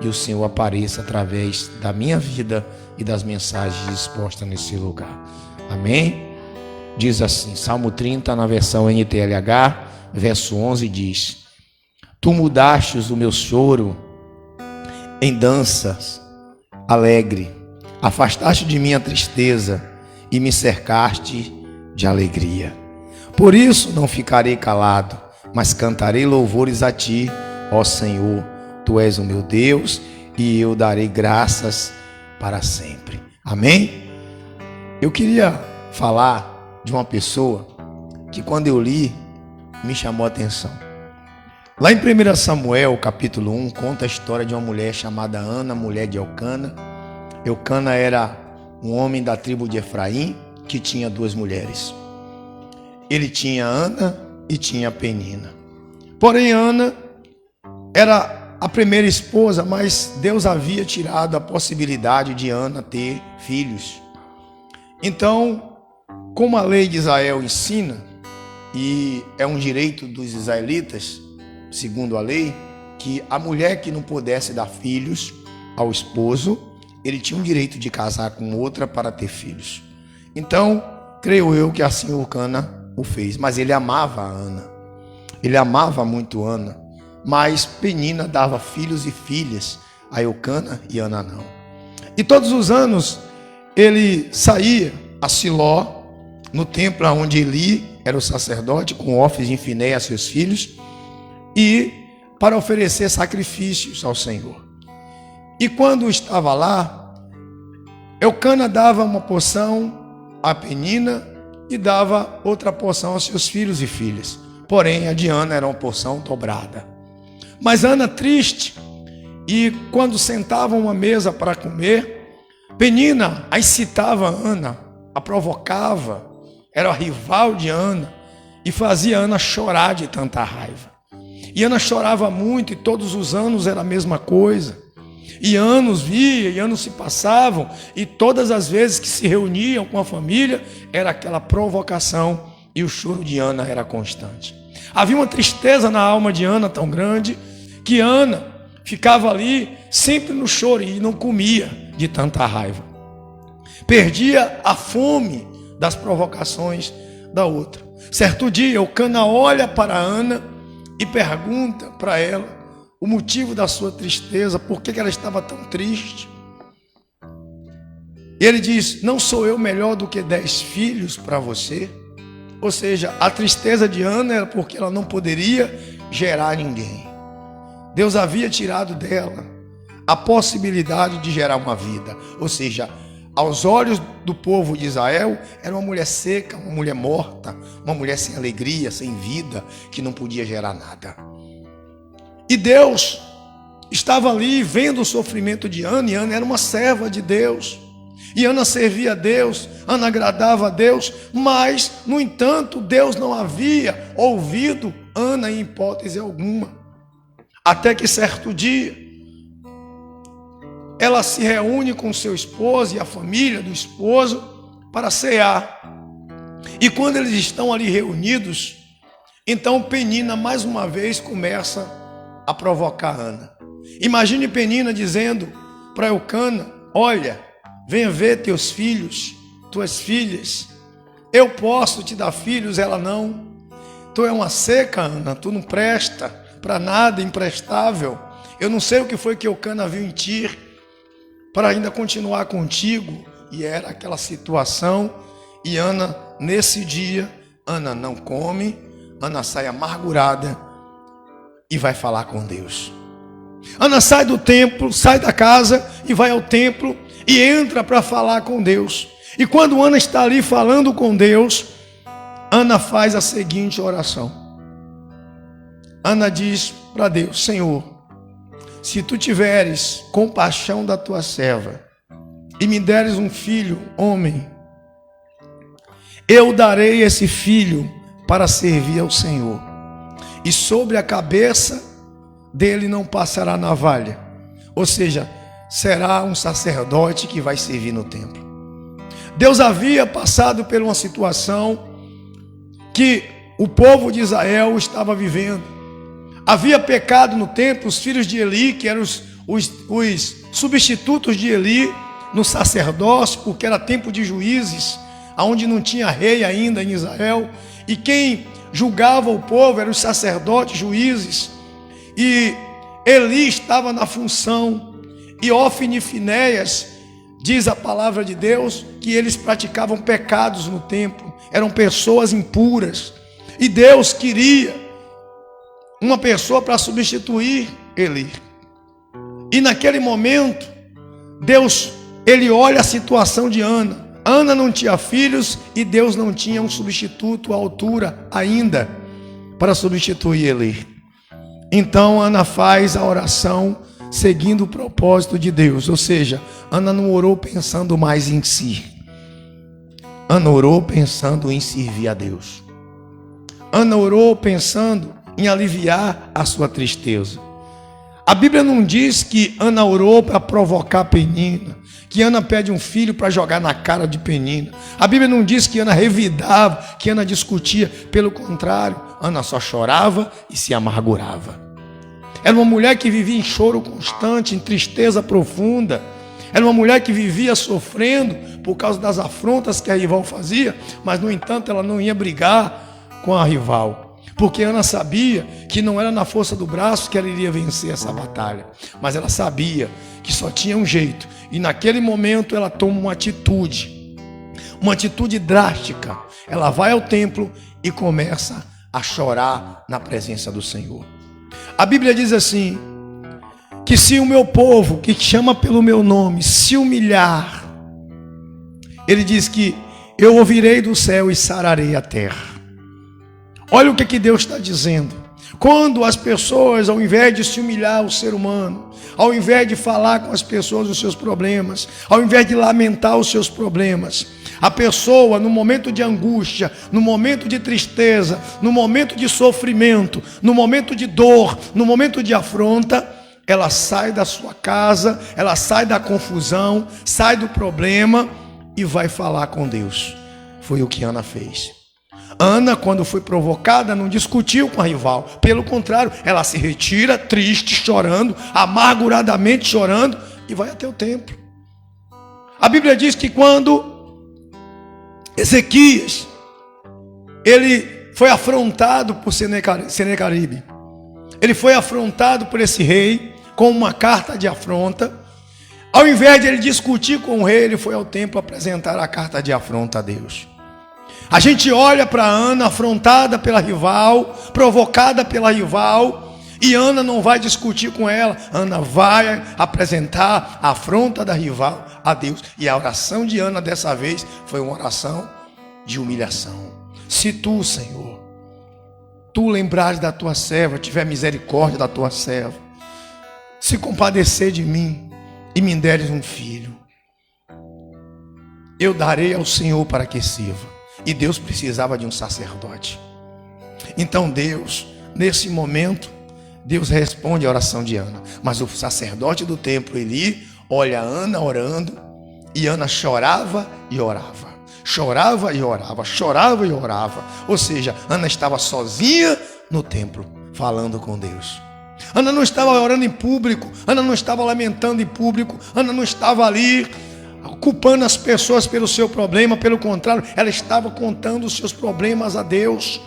e o Senhor apareça através da minha vida e das mensagens expostas nesse lugar. Amém? Diz assim, Salmo 30, na versão NTLH, verso 11, diz: Tu mudastes o meu choro em danças alegre, afastaste de mim a tristeza e me cercaste de alegria. Por isso não ficarei calado, mas cantarei louvores a ti, ó Senhor. Tu és o meu Deus e eu darei graças para sempre. Amém? Eu queria falar de uma pessoa que, quando eu li, me chamou a atenção. Lá em 1 Samuel, capítulo 1, conta a história de uma mulher chamada Ana, mulher de Elcana. Elcana era um homem da tribo de Efraim que tinha duas mulheres. Ele tinha Ana e tinha Penina. Porém, Ana era a primeira esposa, mas Deus havia tirado a possibilidade de Ana ter filhos. Então, como a lei de Israel ensina, e é um direito dos israelitas, segundo a lei, que a mulher que não pudesse dar filhos ao esposo, ele tinha um direito de casar com outra para ter filhos. Então, creio eu que assim Elcana o fez, mas ele amava a Ana. Ele amava muito Ana, mas Penina dava filhos e filhas a Elcana e Ana não. E todos os anos ele saía a Siló, no templo onde Eli era o sacerdote, com Ófnis e Finéias, seus filhos, e para oferecer sacrifícios ao Senhor. E quando estava lá, Elcana dava uma porção a Penina e dava outra porção aos seus filhos e filhas. Porém, a de Ana era uma porção dobrada. Mas Ana, triste, e quando sentavam uma mesa para comer, Penina a incitava Ana, a provocava, era a rival de Ana, e fazia Ana chorar de tanta raiva. E Ana chorava muito, e todos os anos era a mesma coisa. E anos via, e anos se passavam, e todas as vezes que se reuniam com a família, era aquela provocação, e o choro de Ana era constante. Havia uma tristeza na alma de Ana tão grande, que Ana ficava ali sempre no choro, e não comia de tanta raiva. Perdia a fome das provocações da outra. Certo dia, Elcana olha para Ana e pergunta para ela o motivo da sua tristeza, por que ela estava tão triste. E ele diz: não sou eu melhor do que 10 filhos para você? Ou seja, a tristeza de Ana era porque ela não poderia gerar ninguém. Deus havia tirado dela a possibilidade de gerar uma vida. Ou seja, aos olhos do povo de Israel, era uma mulher seca, uma mulher morta, uma mulher sem alegria, sem vida, que não podia gerar nada. E Deus estava ali vendo o sofrimento de Ana, e Ana era uma serva de Deus. E Ana servia a Deus, Ana agradava a Deus, mas, no entanto, Deus não havia ouvido Ana em hipótese alguma. Até que certo dia, ela se reúne com seu esposo e a família do esposo para cear. E quando eles estão ali reunidos, então Penina mais uma vez começa a provocar Ana. Imagine Penina dizendo para Elcana: olha, venha ver teus filhos, tuas filhas. Eu posso te dar filhos, ela não. Tu é uma seca, Ana, tu não presta para nada, imprestável. Eu não sei o que foi que Elcana viu em ti para ainda continuar contigo. E era aquela situação. E Ana, nesse dia, Ana não come, Ana sai amargurada e vai falar com Deus. Ana sai do templo, sai da casa e vai ao templo e entra para falar com Deus. E quando Ana está ali falando com Deus, Ana faz a seguinte oração. Ana diz para Deus: Senhor, se tu tiveres compaixão da tua serva e me deres um filho, homem, eu darei esse filho para servir ao Senhor. E sobre a cabeça dele não passará navalha. Ou seja, será um sacerdote que vai servir no templo. Deus havia passado por uma situação que o povo de Israel estava vivendo. Havia pecado no templo, os filhos de Eli, que eram os substitutos de Eli no sacerdócio, porque era tempo de juízes, onde não tinha rei ainda em Israel, e quem julgava o povo eram os sacerdotes, juízes, e Eli estava na função, e Ofni e Finéias, diz a palavra de Deus, que eles praticavam pecados no templo, eram pessoas impuras, e Deus queria uma pessoa para substituir Eli. E naquele momento, Deus, ele olha a situação de Ana. Ana não tinha filhos e Deus não tinha um substituto à altura ainda para substituir Eli. Então Ana faz a oração seguindo o propósito de Deus, ou seja, Ana não orou pensando mais em si. Ana orou pensando em servir a Deus. Ana orou pensando em aliviar a sua tristeza. A Bíblia não diz que Ana orou para provocar Penina, que Ana pede um filho para jogar na cara de Penina. A Bíblia não diz que Ana revidava, que Ana discutia. Pelo contrário, Ana só chorava e se amargurava. Era uma mulher que vivia em choro constante, em tristeza profunda. Era uma mulher que vivia sofrendo por causa das afrontas que a rival fazia, mas no entanto ela não ia brigar com a rival. Porque Ana sabia que não era na força do braço que ela iria vencer essa batalha, mas ela sabia que só tinha um jeito, e naquele momento ela toma uma atitude drástica. Ela vai ao templo e começa a chorar na presença do Senhor. A Bíblia diz assim, que se o meu povo, que chama pelo meu nome, se humilhar, ele diz que eu ouvirei do céu e sararei a terra. Olha o que Deus está dizendo. Quando as pessoas, ao invés de se humilhar o ser humano, ao invés de falar com as pessoas os seus problemas, ao invés de lamentar os seus problemas, a pessoa no momento de angústia, no momento de tristeza, no momento de sofrimento, no momento de dor, no momento de afronta, ela sai da sua casa, ela sai da confusão, sai do problema e vai falar com Deus. Foi o que Ana fez. Ana, quando foi provocada, não discutiu com a rival. Pelo contrário, ela se retira, triste, chorando, amarguradamente chorando, e vai até o templo. A Bíblia diz que quando Ezequias, ele foi afrontado por Senaqueribe, ele foi afrontado por esse rei, com uma carta de afronta. Ao invés de ele discutir com o rei, ele foi ao templo apresentar a carta de afronta a Deus. A gente olha para Ana afrontada pela rival, provocada pela rival, e Ana não vai discutir com ela. Ana vai apresentar a afronta da rival a Deus. E a oração de Ana dessa vez foi uma oração de humilhação. Se tu, Senhor, tu lembrares da tua serva, tiver misericórdia da tua serva, se compadecer de mim e me deres um filho, eu darei ao Senhor para que sirva. E Deus precisava de um sacerdote. Então Deus, nesse momento, Deus responde a oração de Ana. Mas o sacerdote do templo, Eli, olha Ana orando, e Ana chorava e orava. Chorava e orava, chorava e orava. Ou seja, Ana estava sozinha no templo, falando com Deus. Ana não estava orando em público, Ana não estava lamentando em público, Ana não estava ali culpando as pessoas pelo seu problema. Pelo contrário, ela estava contando os seus problemas a Deus.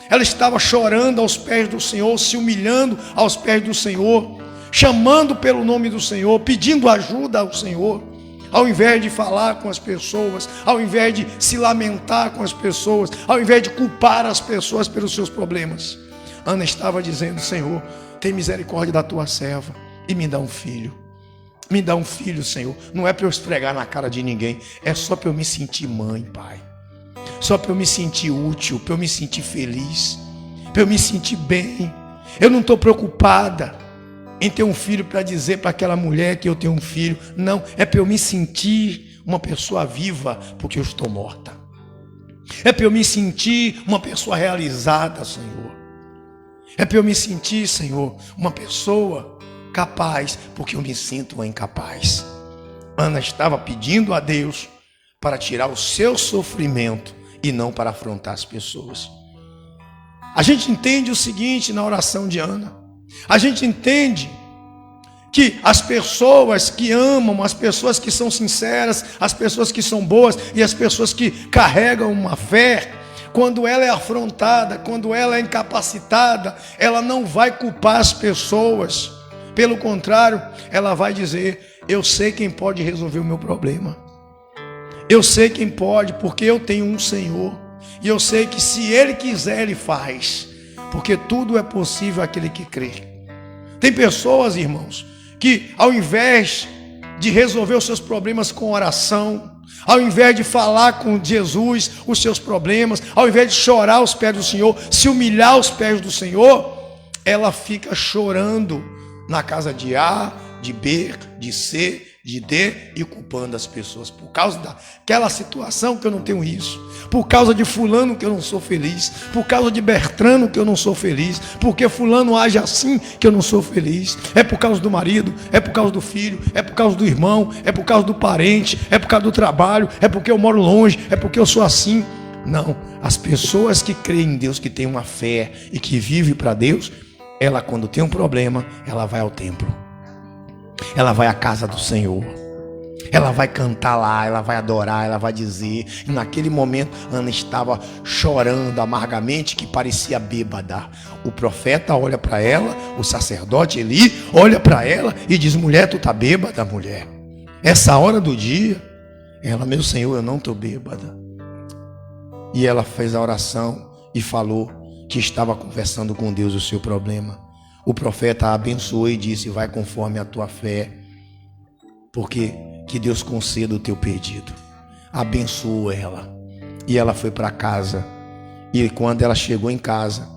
Ela estava chorando aos pés do Senhor, se humilhando aos pés do Senhor, chamando pelo nome do Senhor, pedindo ajuda ao Senhor, ao invés de falar com as pessoas, ao invés de se lamentar com as pessoas, ao invés de culpar as pessoas pelos seus problemas. Ana estava dizendo: Senhor, tem misericórdia da tua serva e me dá um filho. Me dá um filho, Senhor. Não é para eu esfregar na cara de ninguém, é só para eu me sentir mãe, Pai. Só para eu me sentir útil, para eu me sentir feliz, para eu me sentir bem. Eu não estou preocupada em ter um filho para dizer para aquela mulher que eu tenho um filho. Não, é para eu me sentir uma pessoa viva, porque eu estou morta. É para eu me sentir uma pessoa realizada, Senhor. É para eu me sentir, Senhor, uma pessoa capaz, porque eu me sinto incapaz. Ana estava pedindo a Deus para tirar o seu sofrimento e não para afrontar as pessoas. A gente entende o seguinte na oração de Ana. A gente entende que as pessoas que amam, as pessoas que são sinceras, as pessoas que são boas e as pessoas que carregam uma fé, quando ela é afrontada, quando ela é incapacitada, ela não vai culpar as pessoas. Pelo contrário, ela vai dizer: eu sei quem pode resolver o meu problema. Eu sei quem pode, porque eu tenho um Senhor. E eu sei que se Ele quiser, Ele faz. Porque tudo é possível àquele que crê. Tem pessoas, irmãos, que ao invés de resolver os seus problemas com oração, ao invés de falar com Jesus os seus problemas, ao invés de chorar aos pés do Senhor, se humilhar aos pés do Senhor, ela fica chorando na casa de A, de B, de C, de D e culpando as pessoas por causa daquela situação que eu não tenho isso, por causa de fulano que eu não sou feliz, por causa de Bertrano que eu não sou feliz, porque fulano age assim que eu não sou feliz. É por causa do marido, é por causa do filho, é por causa do irmão, é por causa do parente, é por causa do trabalho, é porque eu moro longe, é porque eu sou assim. Não, as pessoas que creem em Deus, que têm uma fé e que vivem para Deus, ela quando tem um problema, ela vai ao templo. Ela vai à casa do Senhor, ela vai cantar lá, ela vai adorar, ela vai dizer. E naquele momento Ana estava chorando amargamente, que parecia bêbada. O profeta olha para ela, o sacerdote Eli olha para ela e diz: mulher, tu tá bêbada, mulher? Essa hora do dia? Ela: meu Senhor, eu não estou bêbada. E ela fez a oração e falou que estava conversando com Deus o seu problema. O profeta a abençoou e disse: vai conforme a tua fé, porque que Deus conceda o teu pedido. Abençoou ela. E ela foi para casa. E quando ela chegou em casa,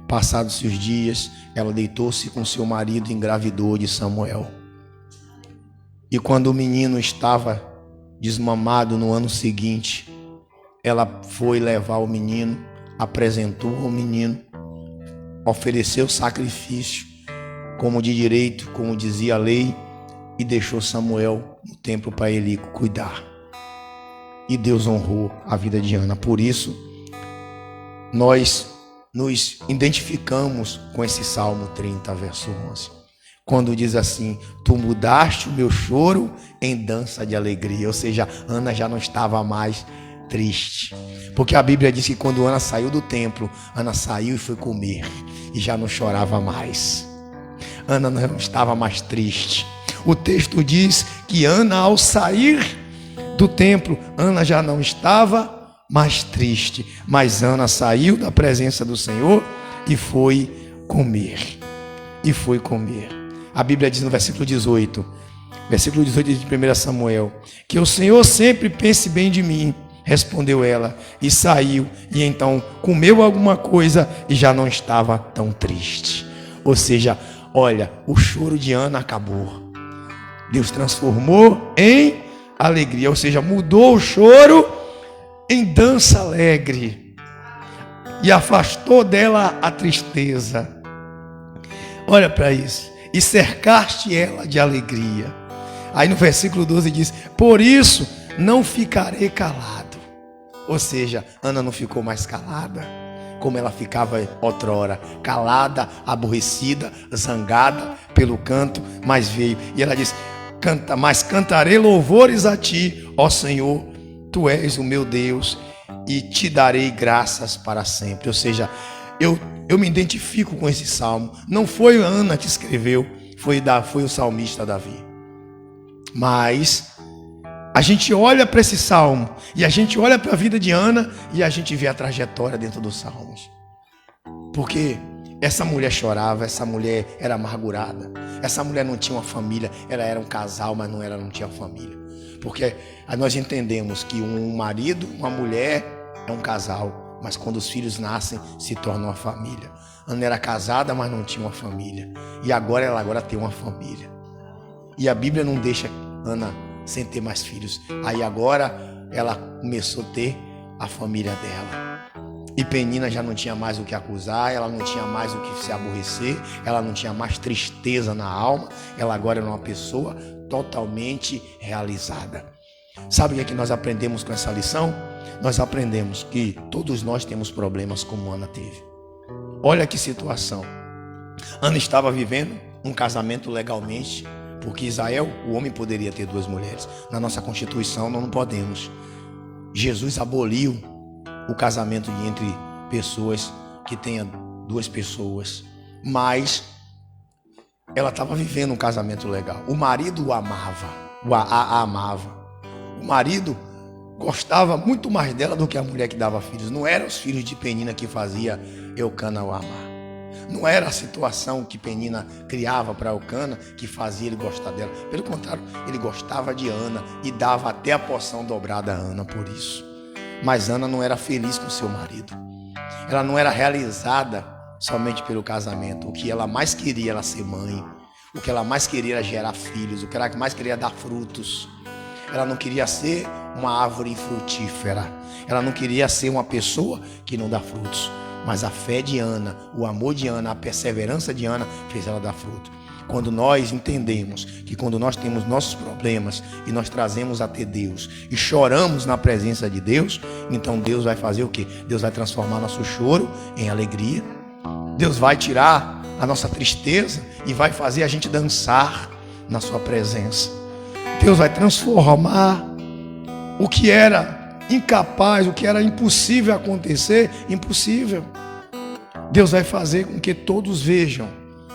passados-se os dias, ela deitou-se com seu marido e engravidou de Samuel. E quando o menino estava desmamado no ano seguinte, ela foi levar o menino, apresentou o menino, ofereceu sacrifício, como de direito, como dizia a lei, e deixou Samuel no templo para Eli cuidar. E Deus honrou a vida de Ana. Por isso, nós nos identificamos com esse Salmo 30, verso 11. Quando diz assim: tu mudaste o meu choro em dança de alegria. Ou seja, Ana já não estava mais triste. Porque a Bíblia diz que quando Ana saiu do templo, Ana saiu e foi comer. E já não chorava mais. Ana não estava mais triste. O texto diz que Ana, ao sair do templo, Ana já não estava mais triste. Mas Ana saiu da presença do Senhor e foi comer. E foi comer. A Bíblia diz no versículo 18 de 1 Samuel, que o Senhor sempre pense bem de mim. Respondeu ela e saiu, e então comeu alguma coisa e já não estava tão triste. Ou seja, olha, o choro de Ana acabou. Deus transformou em alegria, ou seja, mudou o choro em dança alegre e afastou dela a tristeza. Olha para isso. E cercaste ela de alegria. Aí no versículo 12 diz: por isso não ficarei calado. Ou seja, Ana não ficou mais calada, como ela ficava outrora, calada, aborrecida, zangada pelo canto, mas veio. E ela diz: mas cantarei louvores a ti, ó Senhor, tu és o meu Deus, e te darei graças para sempre. Ou seja, eu me identifico com esse salmo. Não foi Ana que escreveu, foi o salmista Davi. Mas a gente olha para esse salmo e a gente olha para a vida de Ana e a gente vê a trajetória dentro dos salmos. Porque essa mulher chorava, essa mulher era amargurada, essa mulher não tinha uma família, ela era um casal, mas não tinha família. Porque nós entendemos que um marido, uma mulher é um casal, mas quando os filhos nascem, se torna uma família. Ana era casada, mas não tinha uma família. E agora ela tem uma família. E a Bíblia não deixa Ana sem ter mais filhos. Aí agora ela começou a ter a família dela. E Penina já não tinha mais o que acusar, ela não tinha mais o que se aborrecer, ela não tinha mais tristeza na alma. Ela agora era uma pessoa totalmente realizada. Sabe o que é que nós aprendemos com essa lição? Nós aprendemos que todos nós temos problemas como Ana teve. Olha que situação. Ana estava vivendo um casamento legalmente, Porque Israel, o homem poderia ter 2 mulheres. Na nossa Constituição nós não podemos. Jesus aboliu o casamento entre pessoas que tenham 2 pessoas. Mas ela estava vivendo um casamento legal. O marido o amava, a amava. O marido gostava muito mais dela do que a mulher que dava filhos. Não eram os filhos de Penina que fazia Eucana o amar. Não era a situação que Penina criava para Eucana que fazia ele gostar dela. Pelo contrário, ele gostava de Ana e dava até a porção dobrada a Ana por isso. Mas Ana não era feliz com seu marido. Ela não era realizada somente pelo casamento. O que ela mais queria era ser mãe. O que ela mais queria era gerar filhos. O que ela mais queria era dar frutos. Ela não queria ser uma árvore frutífera. Ela não queria ser uma pessoa que não dá frutos. Mas a fé de Ana, o amor de Ana, a perseverança de Ana fez ela dar fruto. Quando nós entendemos que quando nós temos nossos problemas e nós trazemos até Deus e choramos na presença de Deus, então Deus vai fazer o quê? Deus vai transformar nosso choro em alegria. Deus vai tirar a nossa tristeza e vai fazer a gente dançar na sua presença. Deus vai transformar o que era incapaz, o que era impossível acontecer, impossível. Deus vai fazer com que todos vejam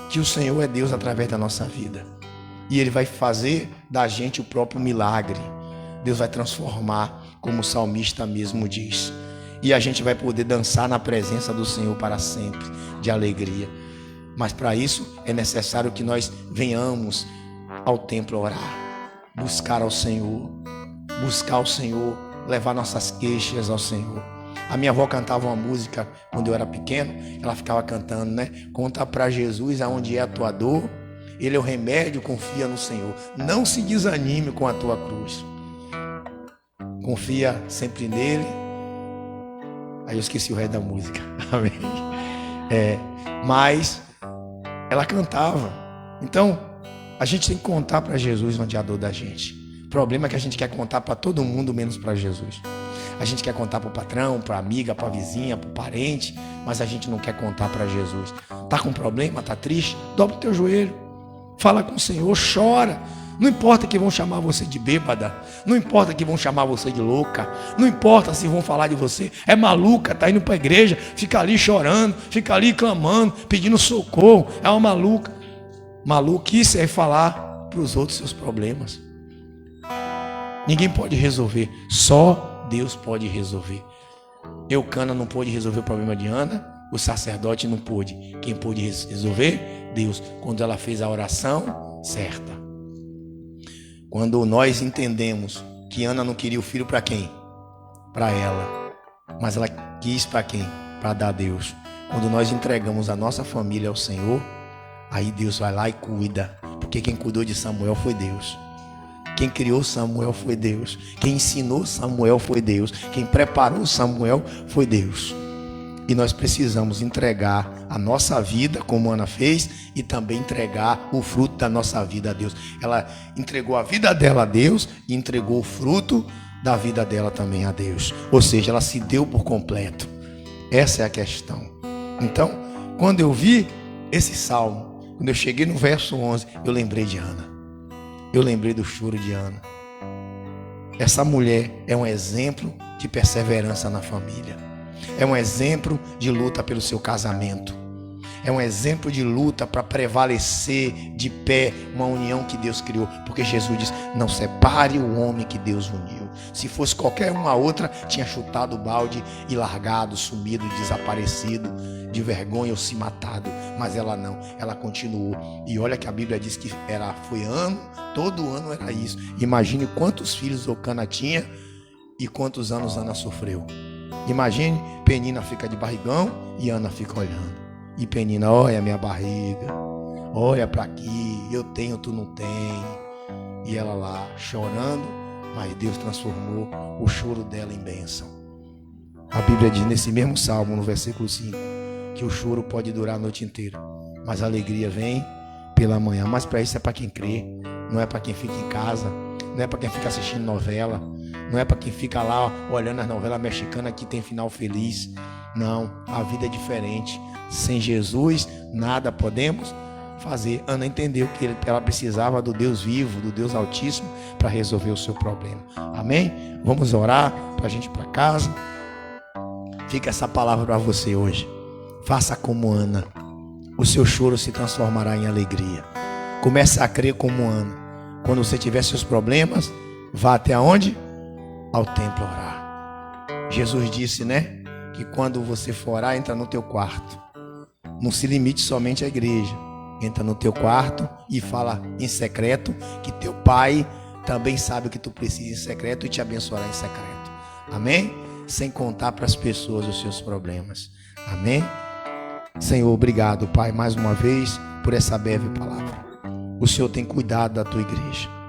que o Senhor é Deus através da nossa vida. E Ele vai fazer da gente o próprio milagre. Deus vai transformar, como o salmista mesmo diz. E a gente vai poder dançar na presença do Senhor para sempre, de alegria. Mas para isso é necessário que nós venhamos ao templo orar, buscar ao Senhor, levar nossas queixas ao Senhor. A minha avó cantava uma música quando eu era pequeno, ela ficava cantando, né? Conta para Jesus aonde é a tua dor, Ele é o remédio, confia no Senhor. Não se desanime com a tua cruz. Confia sempre nele. Aí eu esqueci o resto da música. Amém. Mas ela cantava. Então, a gente tem que contar para Jesus onde é a dor da gente. O problema é que a gente quer contar para todo mundo, menos para Jesus. A gente quer contar para o patrão, para a amiga, para a vizinha, para o parente, mas a gente não quer contar para Jesus. Tá com problema, tá triste? Dobra o teu joelho, fala com o Senhor, chora. Não importa que vão chamar você de bêbada, não importa que vão chamar você de louca, não importa se vão falar de você, é maluca, tá indo para a igreja, fica ali chorando, fica ali clamando, pedindo socorro, é uma maluca. Maluquice é falar para os outros seus problemas. Ninguém pode resolver, só Deus pode resolver. Eucana não pôde resolver o problema de Ana, o sacerdote não pôde. Quem pôde resolver? Deus, quando ela fez a oração certa. Quando nós entendemos que Ana não queria o filho para quem? Para ela. Mas ela quis para quem? Para dar a Deus. Quando nós entregamos a nossa família ao Senhor, aí Deus vai lá e cuida. Porque quem cuidou de Samuel foi Deus. Quem criou Samuel foi Deus. Quem ensinou Samuel foi Deus. Quem preparou Samuel foi Deus. E nós precisamos entregar a nossa vida, como Ana fez, e também entregar o fruto da nossa vida a Deus. Ela entregou a vida dela a Deus e entregou o fruto da vida dela também a Deus. Ou seja, ela se deu por completo. Essa é a questão. Então, quando eu vi esse salmo, quando eu cheguei no verso 11, eu lembrei de Ana. Eu lembrei do choro de Ana. Essa mulher é um exemplo de perseverança na família. É um exemplo de luta pelo seu casamento. É um exemplo de luta para prevalecer de pé uma união que Deus criou. Porque Jesus diz, não separe o homem que Deus uniu. Se fosse qualquer uma outra, tinha chutado o balde e largado, sumido, desaparecido, de vergonha ou se matado. Mas ela não, ela continuou. E olha que a Bíblia diz que foi ano, todo ano era isso. Imagine quantos filhos Eucana tinha e quantos anos Ana sofreu. Imagine, Penina fica de barrigão e Ana fica olhando. E Penina, olha a minha barriga, olha para aqui, eu tenho, tu não tem. E ela lá chorando, mas Deus transformou o choro dela em bênção. A Bíblia diz nesse mesmo salmo, no versículo 5, que o choro pode durar a noite inteira, mas a alegria vem pela manhã. Mas para isso é para quem crê, não é para quem fica em casa, não é para quem fica assistindo novela, não é para quem fica lá olhando as novelas mexicanas que tem final feliz. Não, a vida é diferente. Sem Jesus, nada podemos fazer. Ana entendeu que ela precisava do Deus vivo, do Deus Altíssimo, para resolver o seu problema. Amém? Vamos orar para a gente ir para casa. Fica essa palavra para você hoje. Faça como Ana. O seu choro se transformará em alegria. Comece a crer como Ana. Quando você tiver seus problemas, vá até onde? Ao templo orar. Jesus disse, né? Que quando você for orar, entra no teu quarto. Não se limite somente à igreja. Entra no teu quarto e fala em secreto, que teu pai também sabe o que tu precisa em secreto e te abençoará em secreto. Amém? Sem contar para as pessoas os seus problemas. Amém? Senhor, obrigado, Pai, mais uma vez por essa breve palavra. O Senhor tem cuidado da tua igreja.